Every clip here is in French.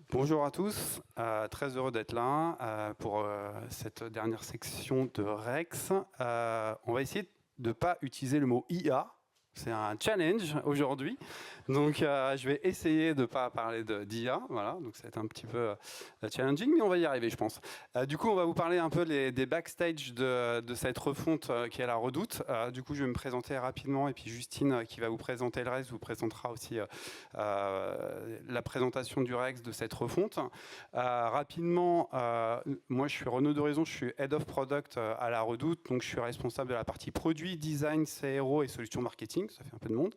Bonjour à tous, très heureux d'être là pour cette dernière section de Rex. On va essayer de ne pas utiliser le mot IA, c'est un challenge aujourd'hui, donc je vais essayer de ne pas parler d'IA, voilà, donc ça va être un petit peu challenging, mais on va y arriver je pense. Du coup on va vous parler un peu des backstage de cette refonte qui est la Redoute. Du coup je vais me présenter rapidement et puis Justine qui va vous présenter le reste vous présentera aussi la présentation du Rex de cette refonte. Rapidement, moi je suis Renaud Doraison, je suis Head of Product à la Redoute, donc je suis responsable de la partie produit, design, CRO et solutions marketing, ça fait un peu de monde.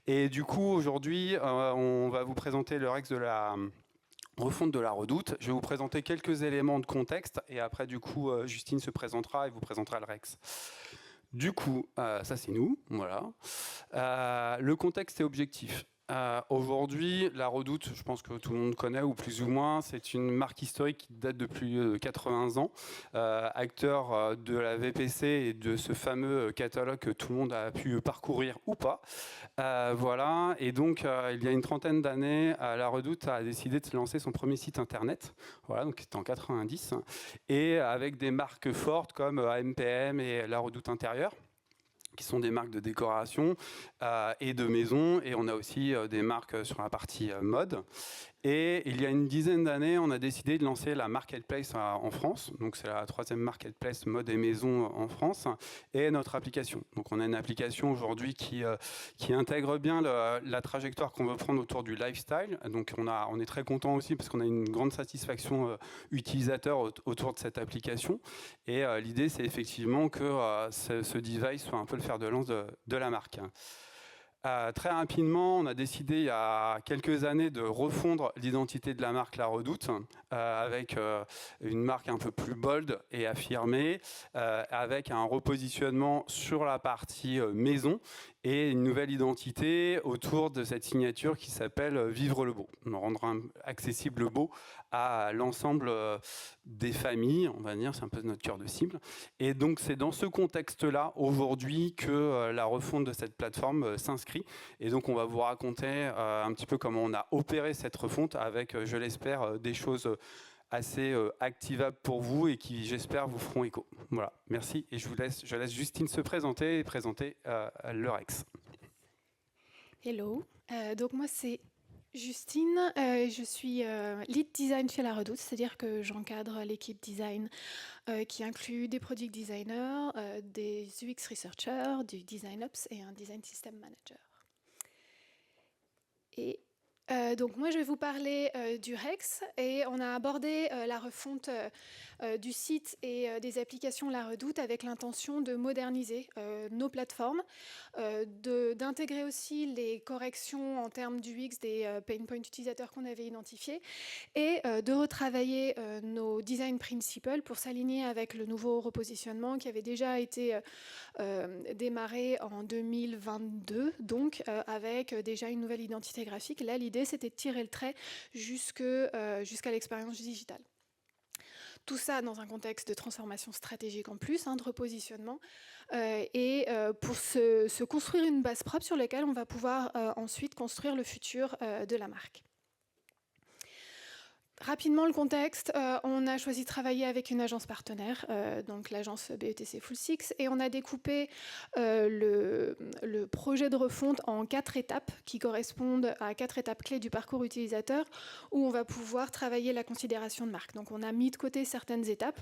Et du coup aujourd'hui on va vous présenter le Rex de la refonte de la Redoute. Je vais vous présenter quelques éléments de contexte et après du coup Justine se présentera et vous présentera le Rex. Du coup, ça c'est nous, voilà. Le contexte est objectif. Aujourd'hui, la Redoute, je pense que tout le monde connaît, ou plus ou moins, c'est une marque historique qui date de plus de 80 ans, acteur de la VPC et de ce fameux catalogue que tout le monde a pu parcourir ou pas. Voilà, et donc il y a une trentaine d'années, la Redoute a décidé de se lancer son premier site internet, voilà, donc c'était en 90, et avec des marques fortes comme AMPM et la Redoute Intérieure, qui sont des marques de décoration et de maison, et on a aussi des marques sur la partie mode. Et il y a une dizaine d'années, on a décidé de lancer la marketplace en France. Donc c'est la troisième marketplace mode et maison en France, et notre application. Donc on a une application aujourd'hui qui intègre bien la trajectoire qu'on veut prendre autour du lifestyle. Donc on est très content aussi parce qu'on a une grande satisfaction utilisateur autour de cette application. Et l'idée, c'est effectivement que ce device soit un peu le fer de lance de la marque. Très rapidement, on a décidé il y a quelques années de refondre l'identité de la marque La Redoute avec une marque un peu plus bold et affirmée, avec un repositionnement sur la partie maison et une nouvelle identité autour de cette signature qui s'appelle Vivre le beau. On rendra accessible le beau à l'ensemble des familles, on va dire, c'est un peu notre cœur de cible. Et donc c'est dans ce contexte-là aujourd'hui que la refonte de cette plateforme s'inscrit. Et donc on va vous raconter un petit peu comment on a opéré cette refonte avec, je l'espère, des choses assez activables pour vous et qui, j'espère, vous feront écho. Voilà, merci. Et je laisse Justine se présenter et présenter le Rex. Hello, donc moi c'est Justine, je suis lead design chez La Redoute, c'est-à-dire que j'encadre l'équipe design qui inclut des product designers, des UX researchers, du design ops et un design system manager. Et donc moi je vais vous parler du Rex, et on a abordé la refonte du site et des applications La Redoute avec l'intention de moderniser nos plateformes, d'intégrer aussi les corrections en termes d'UX des pain points utilisateurs qu'on avait identifiés, et de retravailler nos design principles pour s'aligner avec le nouveau repositionnement qui avait déjà été démarré en 2022, donc avec déjà une nouvelle identité graphique. Là, l'idée, c'était de tirer le trait jusqu'à l'expérience digitale. Tout ça dans un contexte de transformation stratégique en plus, de repositionnement, pour se construire une base propre sur laquelle on va pouvoir ensuite construire le futur de la marque. Rapidement, le contexte, on a choisi de travailler avec une agence partenaire, donc l'agence BETC Full Six, et on a découpé le projet de refonte en 4 étapes qui correspondent à 4 étapes clés du parcours utilisateur où on va pouvoir travailler la considération de marque. Donc on a mis de côté certaines étapes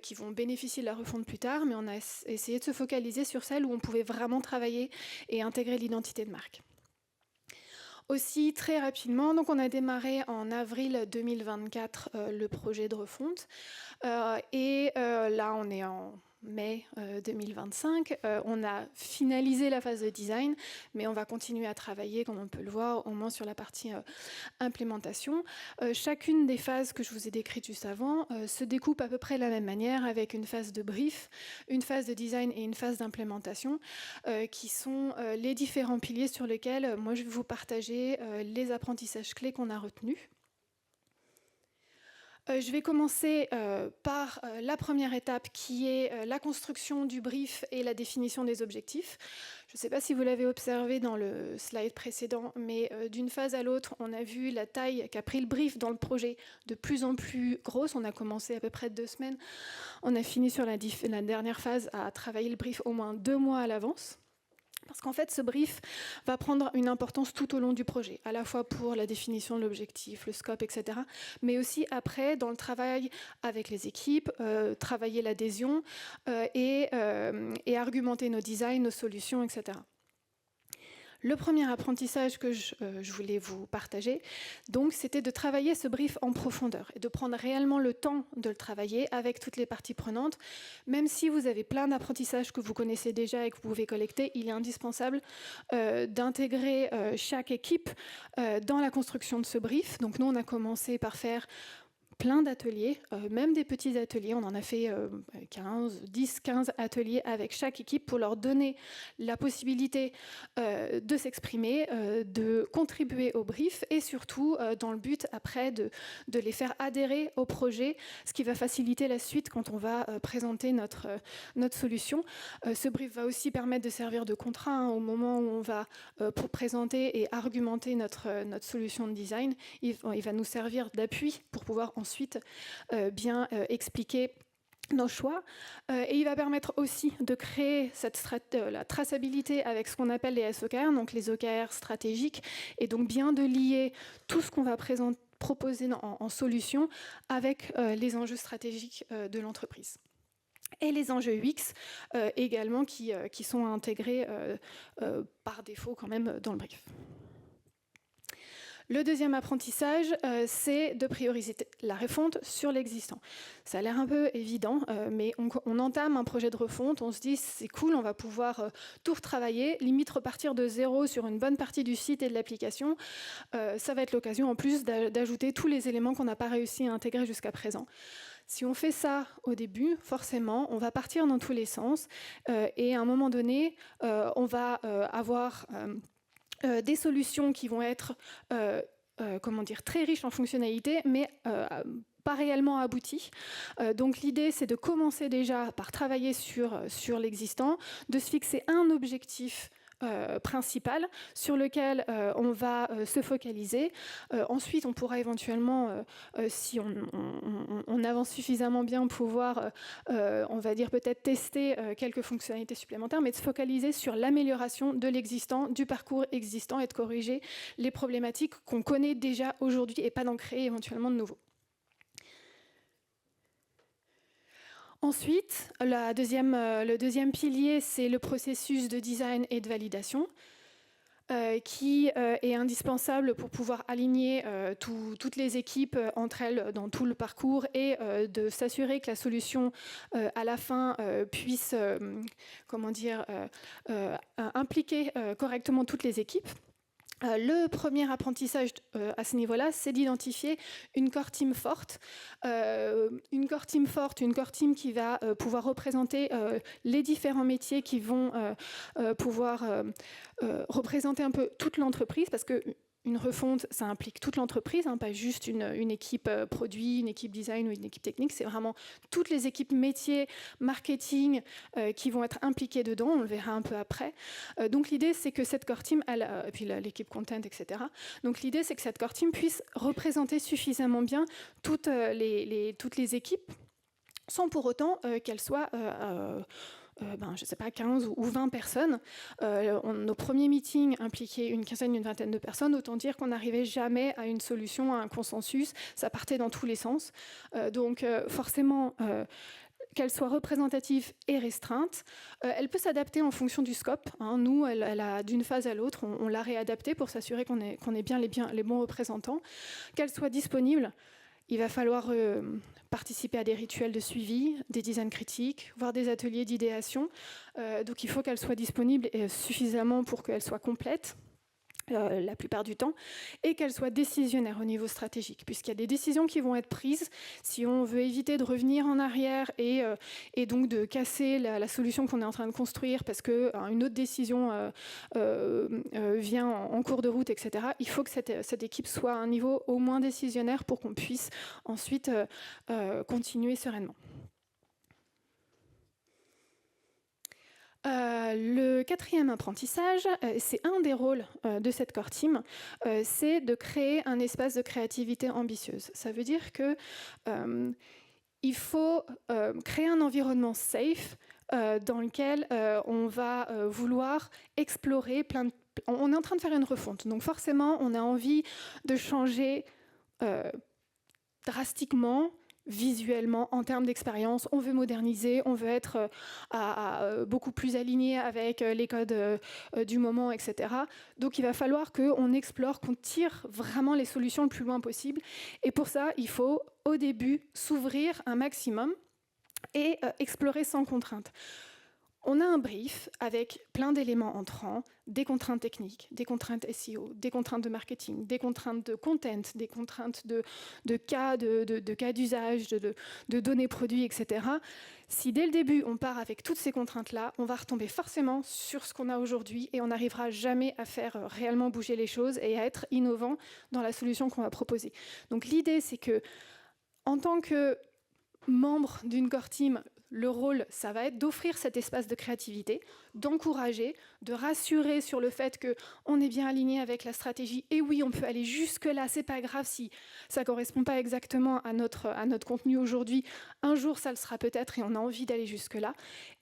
qui vont bénéficier de la refonte plus tard, mais on a essayé de se focaliser sur celles où on pouvait vraiment travailler et intégrer l'identité de marque. Aussi, très rapidement, donc on a démarré en avril 2024 le projet de refonte. Là, on est en mai 2025. On a finalisé la phase de design, mais on va continuer à travailler, comme on peut le voir, au moins sur la partie implémentation. Chacune des phases que je vous ai décrites juste avant se découpe à peu près de la même manière, avec une phase de brief, une phase de design et une phase d'implémentation, qui sont les différents piliers sur lesquels moi je vais vous partager les apprentissages clés qu'on a retenus. Je vais commencer par la première étape qui est la construction du brief et la définition des objectifs. Je ne sais pas si vous l'avez observé dans le slide précédent, mais d'une phase à l'autre, on a vu la taille qu'a pris le brief dans le projet de plus en plus grosse. On a commencé à peu près 2 semaines. On a fini sur la dernière phase à travailler le brief au moins 2 mois à l'avance. Parce qu'en fait, ce brief va prendre une importance tout au long du projet, à la fois pour la définition de l'objectif, le scope, etc., mais aussi après dans le travail avec les équipes, travailler l'adhésion et argumenter nos designs, nos solutions, etc. Le premier apprentissage que je voulais vous partager, donc, c'était de travailler ce brief en profondeur et de prendre réellement le temps de le travailler avec toutes les parties prenantes. Même si vous avez plein d'apprentissages que vous connaissez déjà et que vous pouvez collecter, il est indispensable d'intégrer chaque équipe dans la construction de ce brief. Donc nous, on a commencé par faire plein d'ateliers, même des petits ateliers. On en a fait 10-15 ateliers avec chaque équipe pour leur donner la possibilité de s'exprimer, de contribuer au brief et surtout dans le but après de les faire adhérer au projet, ce qui va faciliter la suite quand on va présenter notre solution. Ce brief va aussi permettre de servir de contrat au moment où on va pour présenter et argumenter notre solution de design. Il va nous servir d'appui pour pouvoir ensuite bien expliquer nos choix. Et il va permettre aussi de créer la traçabilité avec ce qu'on appelle les SOKR, donc les OKR stratégiques, et donc bien de lier tout ce qu'on va proposer en solution avec les enjeux stratégiques de l'entreprise. Et les enjeux UX également qui sont intégrés par défaut quand même dans le brief. Le deuxième apprentissage, c'est de prioriser la refonte sur l'existant. Ça a l'air un peu évident, mais on entame un projet de refonte, on se dit c'est cool, on va pouvoir tout retravailler, limite repartir de zéro sur une bonne partie du site et de l'application. Ça va être l'occasion en plus d'ajouter tous les éléments qu'on n'a pas réussi à intégrer jusqu'à présent. Si on fait ça au début, forcément, on va partir dans tous les sens et à un moment donné, on va avoir des solutions qui vont être très riches en fonctionnalités, mais pas réellement abouties. Donc l'idée, c'est de commencer déjà par travailler sur l'existant, de se fixer un objectif principal sur lequel on va se focaliser. Ensuite, on pourra éventuellement, si on avance suffisamment bien, pouvoir, on va dire peut-être tester quelques fonctionnalités supplémentaires, mais de se focaliser sur l'amélioration de l'existant, du parcours existant et de corriger les problématiques qu'on connaît déjà aujourd'hui et pas d'en créer éventuellement de nouveaux. Ensuite, le deuxième pilier, c'est le processus de design et de validation qui est indispensable pour pouvoir aligner toutes les équipes entre elles dans tout le parcours et de s'assurer que la solution à la fin puisse impliquer correctement toutes les équipes. Le premier apprentissage à ce niveau-là, c'est d'identifier une core team forte. Une core team qui va pouvoir représenter les différents métiers qui vont pouvoir représenter un peu toute l'entreprise, parce que une refonte, ça implique toute l'entreprise, pas juste une équipe produit, une équipe design ou une équipe technique. C'est vraiment toutes les équipes métiers, marketing qui vont être impliquées dedans. On le verra un peu après. Donc l'idée, c'est que cette core team, et puis l'équipe content, etc. Donc l'idée, c'est que cette core team puisse représenter suffisamment bien toutes les équipes, sans pour autant qu'elles soient je ne sais pas, 15 ou 20 personnes. Nos premiers meetings impliquaient une quinzaine, une vingtaine de personnes. Autant dire qu'on n'arrivait jamais à une solution, à un consensus. Ça partait dans tous les sens. Donc forcément, qu'elle soit représentative et restreinte. Elle peut s'adapter en fonction du scope. Nous, elle a d'une phase à l'autre, on l'a réadaptée pour s'assurer qu'on ait bien les bons représentants. Qu'elle soit disponible. Il va falloir participer à des rituels de suivi, des designs critiques, voire des ateliers d'idéation. Donc il faut qu'elle soit disponible suffisamment pour qu'elle soit complète, la plupart du temps, et qu'elle soit décisionnaire au niveau stratégique, puisqu'il y a des décisions qui vont être prises si on veut éviter de revenir en arrière et donc de casser la solution qu'on est en train de construire parce qu'une autre décision vient en cours de route, etc. Il faut que cette équipe soit à un niveau au moins décisionnaire pour qu'on puisse ensuite continuer sereinement. Le quatrième apprentissage, c'est un des rôles de cette core team, c'est de créer un espace de créativité ambitieuse. Ça veut dire que il faut créer un environnement safe dans lequel on va vouloir explorer on est en train de faire une refonte, donc forcément on a envie de changer drastiquement, visuellement, en termes d'expérience. On veut moderniser, on veut être beaucoup plus aligné avec les codes du moment, etc. Donc il va falloir qu'on explore, qu'on tire vraiment les solutions le plus loin possible. Et pour ça, il faut au début s'ouvrir un maximum et explorer sans contrainte. On a un brief avec plein d'éléments entrants, des contraintes techniques, des contraintes SEO, des contraintes de marketing, des contraintes de content, des contraintes de cas d'usage, de données produits, etc. Si dès le début on part avec toutes ces contraintes-là, on va retomber forcément sur ce qu'on a aujourd'hui et on n'arrivera jamais à faire réellement bouger les choses et à être innovant dans la solution qu'on va proposer. Donc l'idée, c'est que en tant que membre d'une core team, le rôle, ça va être d'offrir cet espace de créativité, d'encourager, de rassurer sur le fait qu'on est bien aligné avec la stratégie. Et oui, on peut aller jusque-là, c'est pas grave si ça ne correspond pas exactement à notre contenu aujourd'hui. Un jour, ça le sera peut-être et on a envie d'aller jusque-là.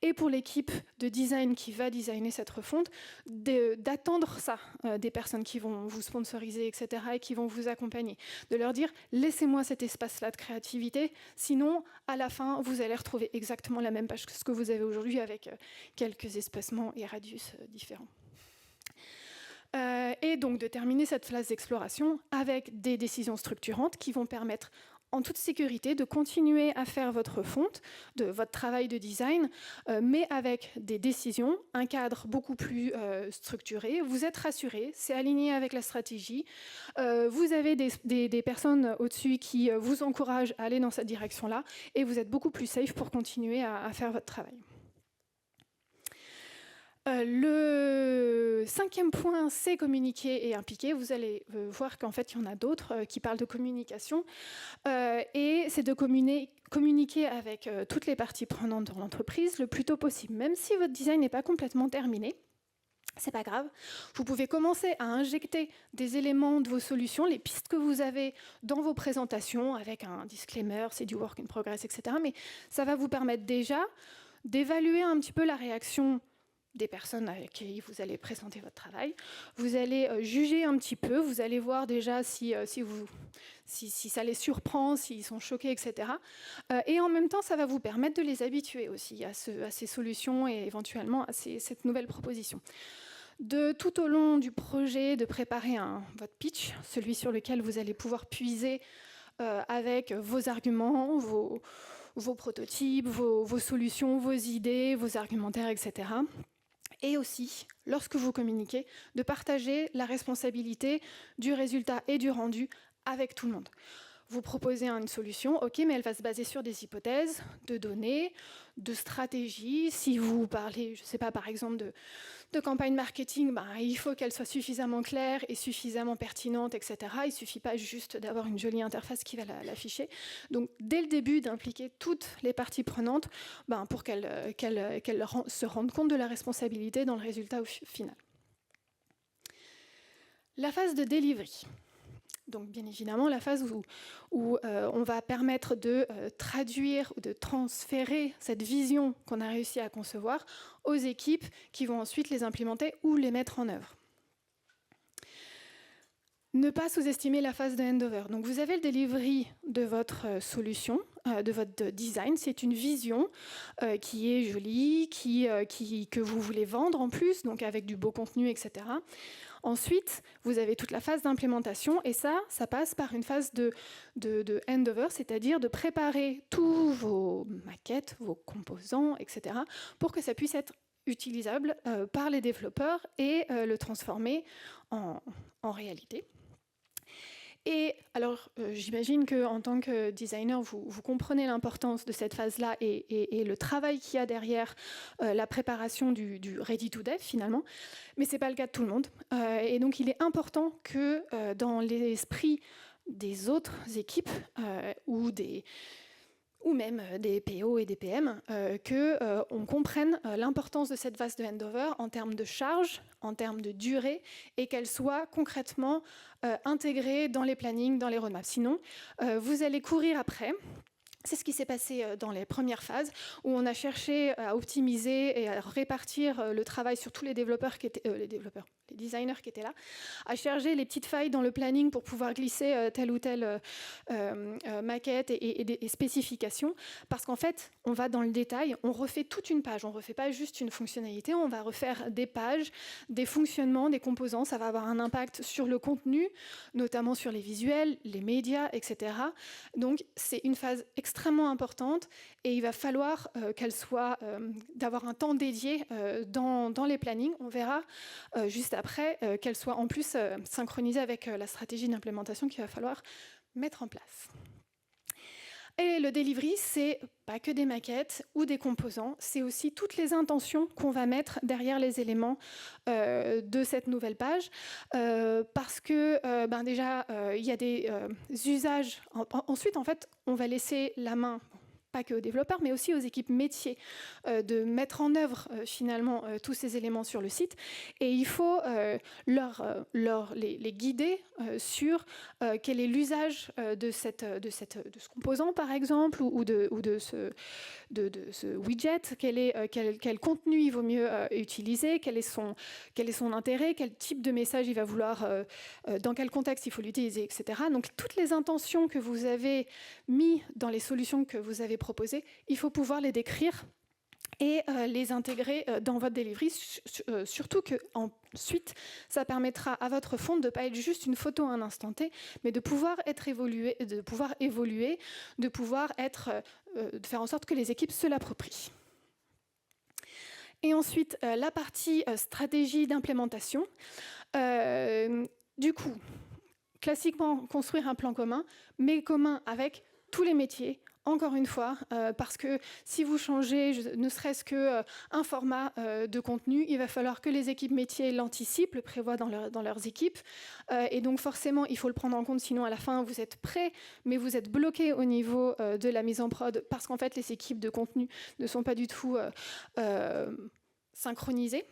Et pour l'équipe de design qui va designer cette refonte, d'attendre ça des personnes qui vont vous sponsoriser, etc., et qui vont vous accompagner. De leur dire, laissez-moi cet espace-là de créativité, sinon, à la fin, vous allez retrouver exactement la même page que ce que vous avez aujourd'hui avec quelques espacements et radius différents. Et donc de terminer cette phase d'exploration avec des décisions structurantes qui vont permettre en toute sécurité de continuer à faire votre refonte, de votre travail de design, mais avec des décisions, un cadre beaucoup plus structuré. Vous êtes rassuré, c'est aligné avec la stratégie. Vous avez des personnes au-dessus qui vous encouragent à aller dans cette direction-là, et vous êtes beaucoup plus safe pour continuer à faire votre travail. Le cinquième point, c'est communiquer et impliquer. Vous allez voir qu'en fait, il y en a d'autres qui parlent de communication. Et c'est de communiquer avec toutes les parties prenantes dans l'entreprise le plus tôt possible. Même si votre design n'est pas complètement terminé, c'est pas grave. Vous pouvez commencer à injecter des éléments de vos solutions, les pistes que vous avez dans vos présentations, avec un disclaimer, c'est du work in progress, etc. Mais ça va vous permettre déjà d'évaluer un petit peu la réaction des personnes avec qui vous allez présenter votre travail. Vous allez juger un petit peu, vous allez voir déjà si ça les surprend, s'ils sont choqués, etc. Et en même temps, ça va vous permettre de les habituer aussi à ces solutions et éventuellement à cette nouvelle proposition. Tout au long du projet, de préparer votre pitch, celui sur lequel vous allez pouvoir puiser avec vos arguments, vos prototypes, vos solutions, vos idées, vos argumentaires, etc. Et aussi, lorsque vous communiquez, de partager la responsabilité du résultat et du rendu avec tout le monde. Vous proposez une solution, ok, mais elle va se baser sur des hypothèses, de données, de stratégies. Si vous parlez, je ne sais pas, par exemple, de campagne marketing, il faut qu'elle soit suffisamment claire et suffisamment pertinente, etc. Il ne suffit pas juste d'avoir une jolie interface qui va l'afficher. Donc, dès le début, d'impliquer toutes les parties prenantes pour qu'elles se rendent compte de la responsabilité dans le résultat final. La phase de delivery. Donc, bien évidemment, la phase où on va permettre de traduire ou de transférer cette vision qu'on a réussi à concevoir aux équipes qui vont ensuite les implémenter ou les mettre en œuvre. Ne pas sous-estimer la phase de handover. Donc, vous avez le delivery de votre solution, de votre design. C'est une vision qui est jolie, que vous voulez vendre en plus, donc avec du beau contenu, etc. Ensuite, vous avez toute la phase d'implémentation et ça passe par une phase de handover, c'est-à-dire de préparer tous vos maquettes, vos composants, etc. pour que ça puisse être utilisable par les développeurs et le transformer en réalité. Et alors, j'imagine qu'en tant que designer, vous comprenez l'importance de cette phase-là et le travail qu'il y a derrière la préparation du ready to dev, finalement. Mais ce n'est pas le cas de tout le monde. Et donc, il est important que dans l'esprit des autres équipes ou des ou même des PO et des PM, qu'on comprenne l'importance de cette phase de handover en termes de charge, en termes de durée, et qu'elle soit concrètement intégrée dans les plannings, dans les roadmaps. Sinon, vous allez courir après. C'est ce qui s'est passé dans les premières phases, où on a cherché à optimiser et à répartir le travail sur tous les développeurs qui étaient les designers qui étaient là, à chercher les petites failles dans le planning pour pouvoir glisser telle ou telle maquette et spécifications, parce qu'en fait, on va dans le détail, on refait toute une page, on ne refait pas juste une fonctionnalité, on va refaire des pages, des fonctionnements, des composants, ça va avoir un impact sur le contenu, notamment sur les visuels, les médias, etc. Donc, c'est une phase extrêmement importante et il va falloir qu'elle soit, d'avoir un temps dédié dans les plannings. On verra juste après qu'elle soit en plus synchronisée avec la stratégie d'implémentation qu'il va falloir mettre en place. Et le delivery, c'est pas que des maquettes ou des composants, c'est aussi toutes les intentions qu'on va mettre derrière les éléments de cette nouvelle page, parce que déjà, il y a des usages. Ensuite, en fait, on va laisser la main, pas que aux développeurs, mais aussi aux équipes métiers, de mettre en œuvre finalement tous ces éléments sur le site. Et il faut les guider sur quel est l'usage de ce composant, par exemple, ou de ce widget, quel contenu il vaut mieux utiliser, quel est son intérêt, quel type de message il va vouloir, dans quel contexte il faut l'utiliser, etc. Donc toutes les intentions que vous avez mis dans les solutions que vous avez proposées, il faut pouvoir les décrire et les intégrer dans votre delivery, surtout qu'ensuite, ça permettra à votre front de ne pas être juste une photo à un instant T, mais de pouvoir évoluer, de pouvoir de faire en sorte que les équipes se l'approprient. Et ensuite, la partie stratégie d'implémentation. Du coup, classiquement, construire un plan commun, mais commun avec tous les métiers, encore une fois, parce que si vous changez ne serait-ce qu'un format de contenu, il va falloir que les équipes métiers l'anticipent, le prévoient dans leurs équipes. Et donc forcément, il faut le prendre en compte, sinon à la fin, vous êtes prêts, mais vous êtes bloqués au niveau de la mise en prod, parce qu'en fait, les équipes de contenu ne sont pas du tout synchronisées.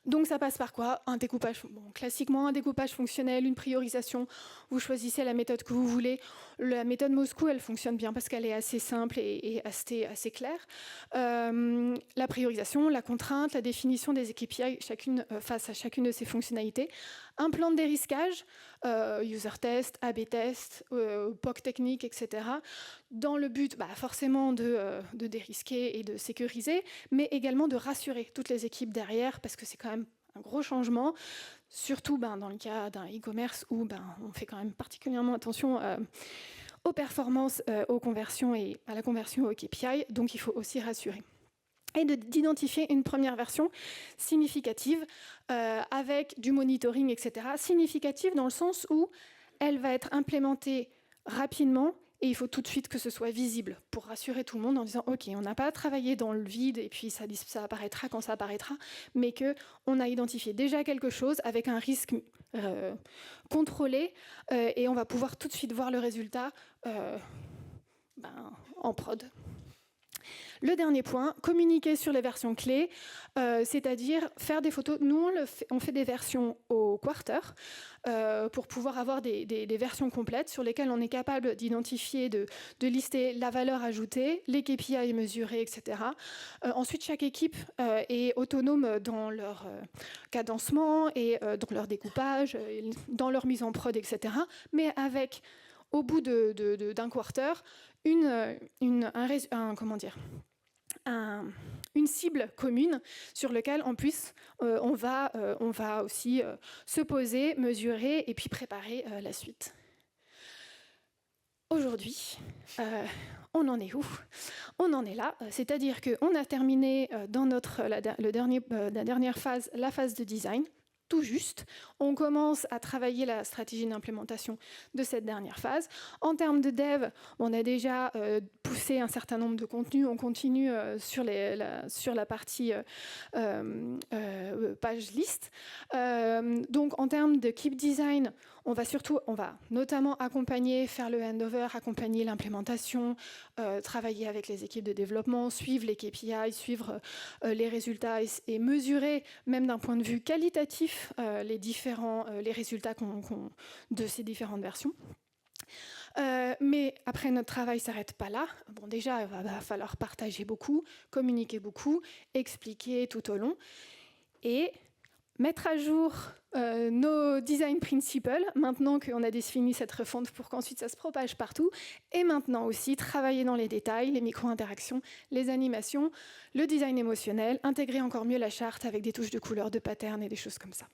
Donc ça passe par quoi? Un découpage, classiquement un découpage fonctionnel, une priorisation. Vous choisissez la méthode que vous voulez. La méthode Moscou, elle fonctionne bien parce qu'elle est assez simple et assez claire. La priorisation, la contrainte, la définition des KPI face à chacune de ces fonctionnalités. Un plan de dérisquage, user test, AB test, POC technique, etc. Dans le but forcément de dérisquer et de sécuriser, mais également de rassurer toutes les équipes derrière, parce que c'est quand même un gros changement, surtout dans le cas d'un e-commerce où on fait quand même particulièrement attention aux performances, aux conversions et à la conversion au KPI, donc il faut aussi rassurer. Et d'identifier une première version significative avec du monitoring, etc. Significative dans le sens où elle va être implémentée rapidement et il faut tout de suite que ce soit visible pour rassurer tout le monde en disant « Ok, on n'a pas travaillé dans le vide et puis ça apparaîtra quand ça apparaîtra, mais qu'on a identifié déjà quelque chose avec un risque contrôlé et on va pouvoir tout de suite voir le résultat en prod ». Le dernier point, communiquer sur les versions clés, c'est-à-dire faire des photos. Nous, on fait des versions au quarter pour pouvoir avoir des versions complètes sur lesquelles on est capable d'identifier, de lister la valeur ajoutée, les KPI mesurés, etc. Ensuite, chaque équipe est autonome dans leur cadencement et dans leur découpage, dans leur mise en prod, etc. Mais avec, au bout d'un quarter, une cible commune sur laquelle on va aussi se poser, mesurer et puis préparer la suite. Aujourd'hui, on en est où? On en est là, c'est-à-dire qu'on a terminé dans la dernière phase, la phase de design. tout juste. On commence à travailler la stratégie d'implémentation de cette dernière phase. En termes de dev, on a déjà poussé un certain nombre de contenus. On continue sur la partie page liste. Donc en termes de keep design, on va notamment accompagner, faire le handover, accompagner l'implémentation, travailler avec les équipes de développement, suivre les KPI, suivre les résultats et mesurer, même d'un point de vue qualitatif, les résultats de ces différentes versions. Mais après, notre travail ne s'arrête pas là. Bon, déjà, il va falloir partager beaucoup, communiquer beaucoup, expliquer tout au long et mettre à jour nos design principles, maintenant qu'on a défini cette refonte pour qu'ensuite ça se propage partout, et maintenant aussi travailler dans les détails, les micro-interactions, les animations, le design émotionnel, intégrer encore mieux la charte avec des touches de couleurs, de patterns et des choses comme ça.